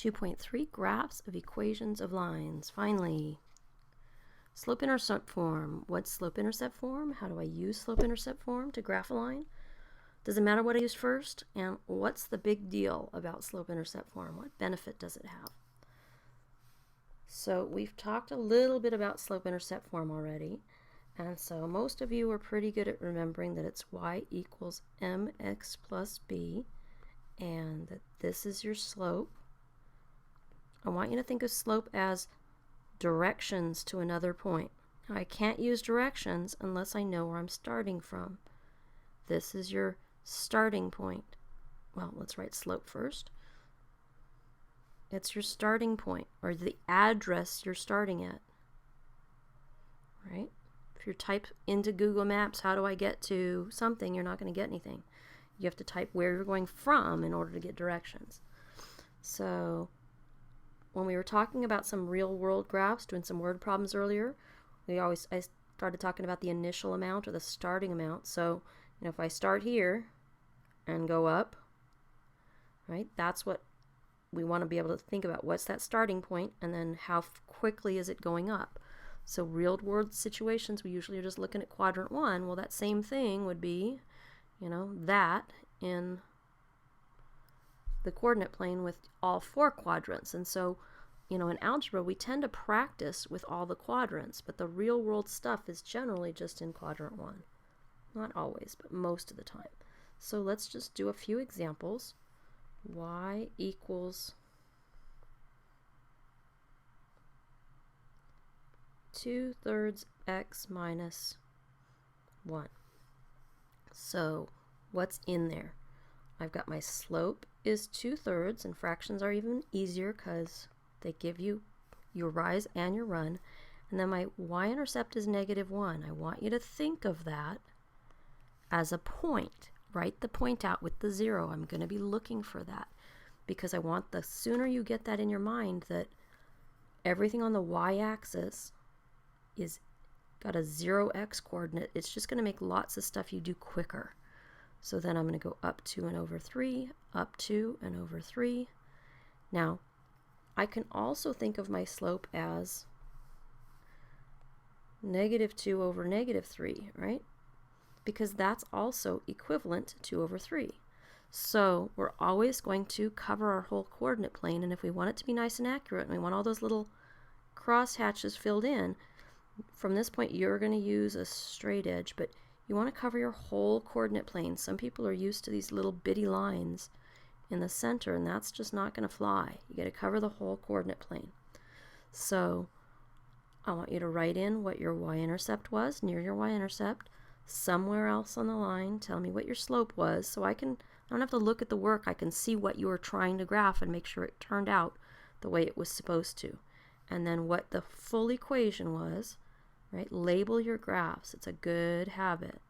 2.3 Graphs of equations of lines. Finally, slope-intercept form. What's slope-intercept form? How do I use slope-intercept form to graph a line? Does it matter what I used first? And what's the big deal about slope-intercept form? What benefit does it have? So we've talked a little bit about slope-intercept form already. And so most of you are pretty good at remembering that it's y equals mx plus b, and that this is your slope. I want you to think of slope as directions to another point. Now, I can't use directions unless I know where I'm starting from. This is your starting point. Well, let's write slope first. It's your starting point, or the address you're starting at, right? If you type into Google Maps, how do I get to something, you're not going to get anything. You have to type where you're going from in order to get directions. So when we were talking about some real world graphs, doing some word problems earlier, I started talking about the initial amount or the starting amount. So, if I start here and go up, right, that's what we want to be able to think about. What's that starting point, and then how quickly is it going up? So real world situations, we usually are just looking at quadrant 1. Well, that same thing would be, that in the coordinate plane with all 4 quadrants. And so, in algebra, we tend to practice with all the quadrants, but the real world stuff is generally just in quadrant 1. Not always, but most of the time. So let's just do a few examples. Y equals 2/3 x minus 1. So what's in there? I've got my slope is 2/3, and fractions are even easier because they give you your rise and your run. And then my y-intercept is -1. I want you to think of that as a point. Write the point out with the 0. I'm going to be looking for that because I want the sooner you get that in your mind that everything on the y-axis is got a 0x coordinate. It's just going to make lots of stuff you do quicker. So then I'm going to go up 2 and over 3, up 2 and over 3. Now, I can also think of my slope as -2 over -3, right? Because that's also equivalent to 2 over 3. So we're always going to cover our whole coordinate plane, and if we want it to be nice and accurate, and we want all those little cross hatches filled in, from this point you're going to use a straight edge, but you want to cover your whole coordinate plane. Some people are used to these little bitty lines in the center, and that's just not going to fly. You got to cover the whole coordinate plane. So I want you to write in what your y-intercept was near your y-intercept. Somewhere else on the line, tell me what your slope was, so I don't have to look at the work. I can see what you were trying to graph and make sure it turned out the way it was supposed to. And then what the full equation was, right? Label your graphs. It's a good habit.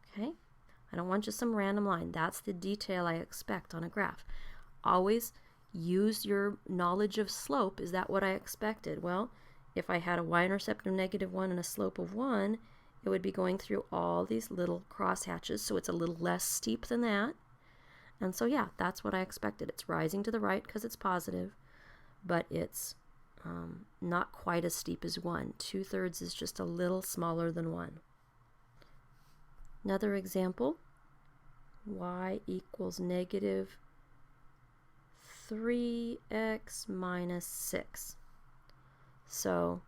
Okay? I don't want just some random line. That's the detail I expect on a graph. Always use your knowledge of slope. Is that what I expected? Well, if I had a y-intercept of -1 and a slope of 1, it would be going through all these little cross hatches, so it's a little less steep than that. And so yeah, that's what I expected. It's rising to the right because it's positive, but it's not quite as steep as 1. 2/3 is just a little smaller than 1. Another example, y equals -3x minus 6. So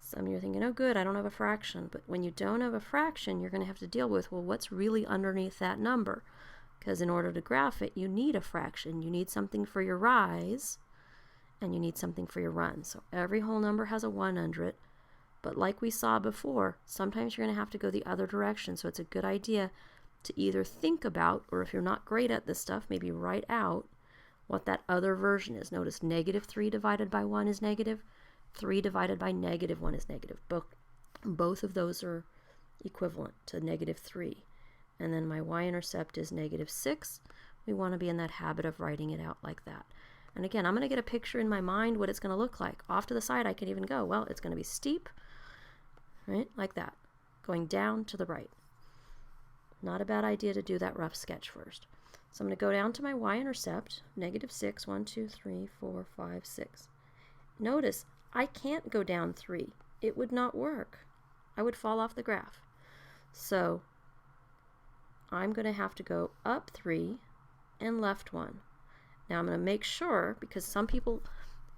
some of you are thinking, oh good, I don't have a fraction. But when you don't have a fraction, you're going to have to deal with, well, what's really underneath that number? Because in order to graph it, you need a fraction. You need something for your rise, and you need something for your run. So every whole number has a 1 under it. But like we saw before, sometimes you're going to have to go the other direction. So it's a good idea to either think about, or if you're not great at this stuff, maybe write out what that other version is. Notice -3 divided by 1 is negative. 3 divided by -1 is negative. Both of those are equivalent to -3. And then my y-intercept is -6. We want to be in that habit of writing it out like that. And again, I'm going to get a picture in my mind what it's going to look like. Off to the side, I can even go, well, it's going to be steep, right, like that, going down to the right. Not a bad idea to do that rough sketch first. So I'm going to go down to my y-intercept, -6, 1, 2, 3, 4, 5, 6. Notice, I can't go down 3. It would not work. I would fall off the graph. So I'm going to have to go up 3 and left 1. Now I'm going to make sure, because some people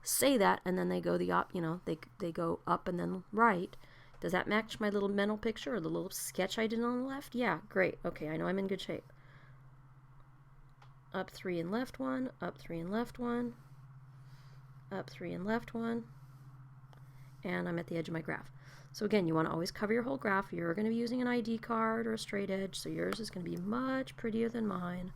say that and then they go they go up and then right. Does that match my little mental picture or the little sketch I did on the left? Yeah, great. Okay, I know I'm in good shape. Up 3 and left 1, up 3 and left 1, up 3 and left 1, and I'm at the edge of my graph. So again, you want to always cover your whole graph. You're going to be using an ID card or a straight edge, so yours is going to be much prettier than mine.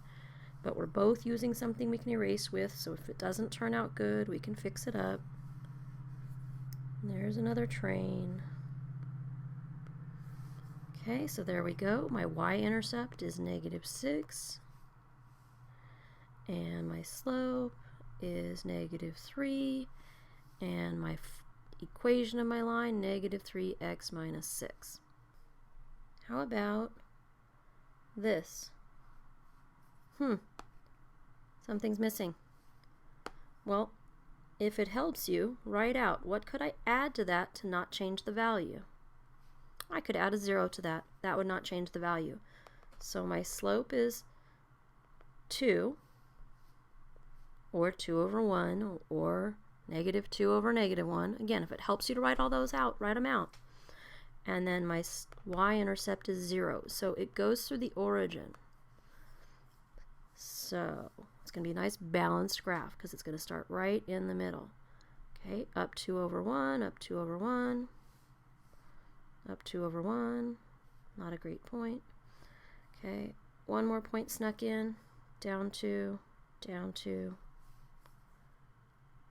But we're both using something we can erase with, so if it doesn't turn out good, we can fix it up. And there's another train. Okay, so there we go. My y-intercept is -6. And my slope is -3. And my equation of my line, -3x minus 6. How about this? Something's missing. Well, if it helps you, write out what could I add to that to not change the value. I could add a 0 to that. That would not change the value. So my slope is 2, or 2 over 1, or -2 over -1. Again, if it helps you to write all those out, write them out. And then my y-intercept is 0. So it goes through the origin. So it's going to be a nice balanced graph because it's going to start right in the middle. Okay, up 2 over 1, up 2 over 1, up 2 over 1. Not a great point. Okay, one more point snuck in. Down 2, down 2,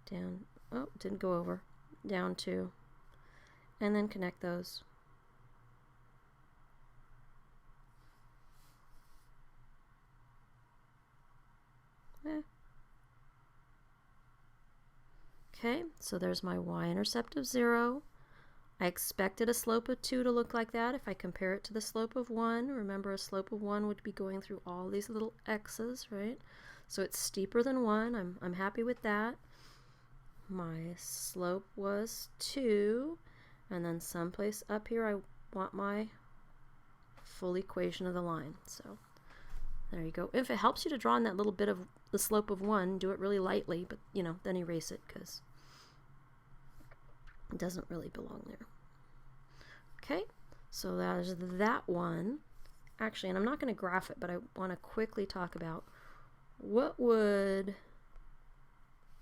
down, oh, didn't go over. Down 2. And then connect those. Okay, so there's my y-intercept of 0. I expected a slope of 2 to look like that if I compare it to the slope of 1. Remember, a slope of 1 would be going through all these little x's, right? So it's steeper than 1. I'm happy with that. My slope was 2. And then someplace up here I want my full equation of the line. So there you go. If it helps you to draw in that little bit of the slope of 1, do it really lightly, but then erase it because it doesn't really belong there. Okay, so that is that one. Actually, and I'm not going to graph it, but I want to quickly talk about what would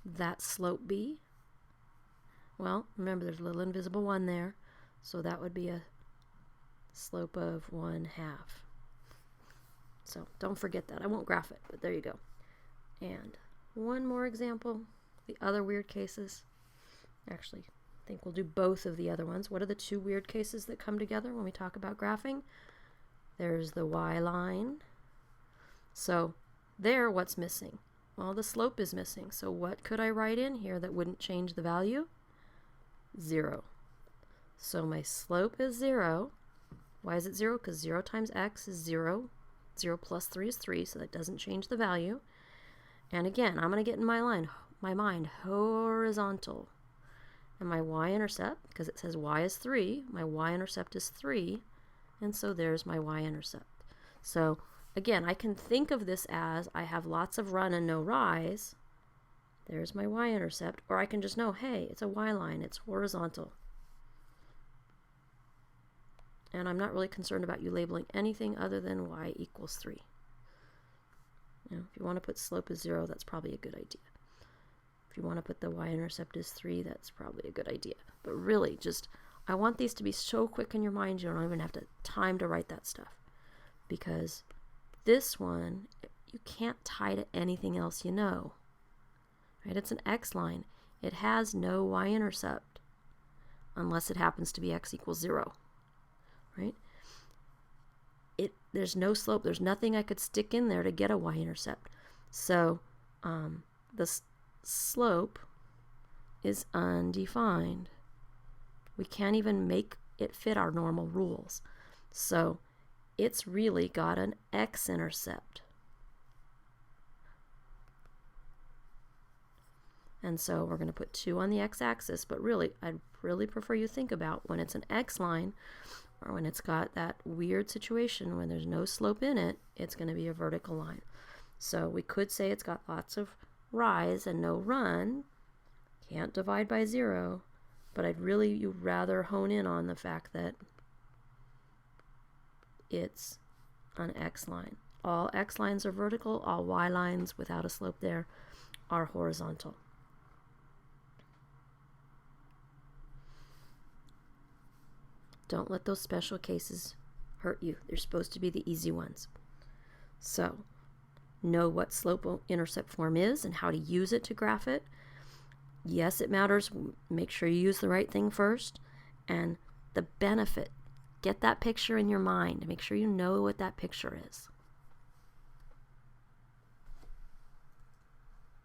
that slope be? Well, remember there's a little invisible 1 there, so that would be a slope of 1/2. So don't forget that. I won't graph it, but there you go. And one more example, the other weird cases. Actually, I think we'll do both of the other ones. What are the 2 weird cases that come together when we talk about graphing? There's the y-line. So there, what's missing? Well, the slope is missing. So what could I write in here that wouldn't change the value? 0. So my slope is 0. Why is it 0? Because 0 times x is 0. 0 plus 3 is 3, so that doesn't change the value. And again, I'm going to get in my mind horizontal. And my y-intercept, because it says y is 3, my y-intercept is 3, and so there's my y-intercept. So again, I can think of this as I have lots of run and no rise. There's my y-intercept, or I can just know, hey, it's a y-line, it's horizontal. And I'm not really concerned about you labeling anything other than y equals 3. If you want to put slope as 0, that's probably a good idea. If you want to put the y-intercept as 3, that's probably a good idea. But really, I want these to be so quick in your mind you don't even have time to write that stuff. Because this one, you can't tie to anything else you know. Right? It's an x-line. It has no y-intercept unless it happens to be x equals 0. Right? There's no slope. There's nothing I could stick in there to get a y-intercept. So the slope is undefined. We can't even make it fit our normal rules. So it's really got an x-intercept. And so we're going to put 2 on the x-axis, but really, I'd really prefer you think about when it's an x line or when it's got that weird situation when there's no slope in it, it's going to be a vertical line. So we could say it's got lots of rise and no run. Can't divide by 0, but you'd rather hone in on the fact that it's an x line. All x lines are vertical, all y lines without a slope there are horizontal. Don't let those special cases hurt you. They're supposed to be the easy ones. So, know what slope-intercept form is and how to use it to graph it. Yes, it matters. Make sure you use the right thing first. And the benefit, get that picture in your mind. Make sure you know what that picture is.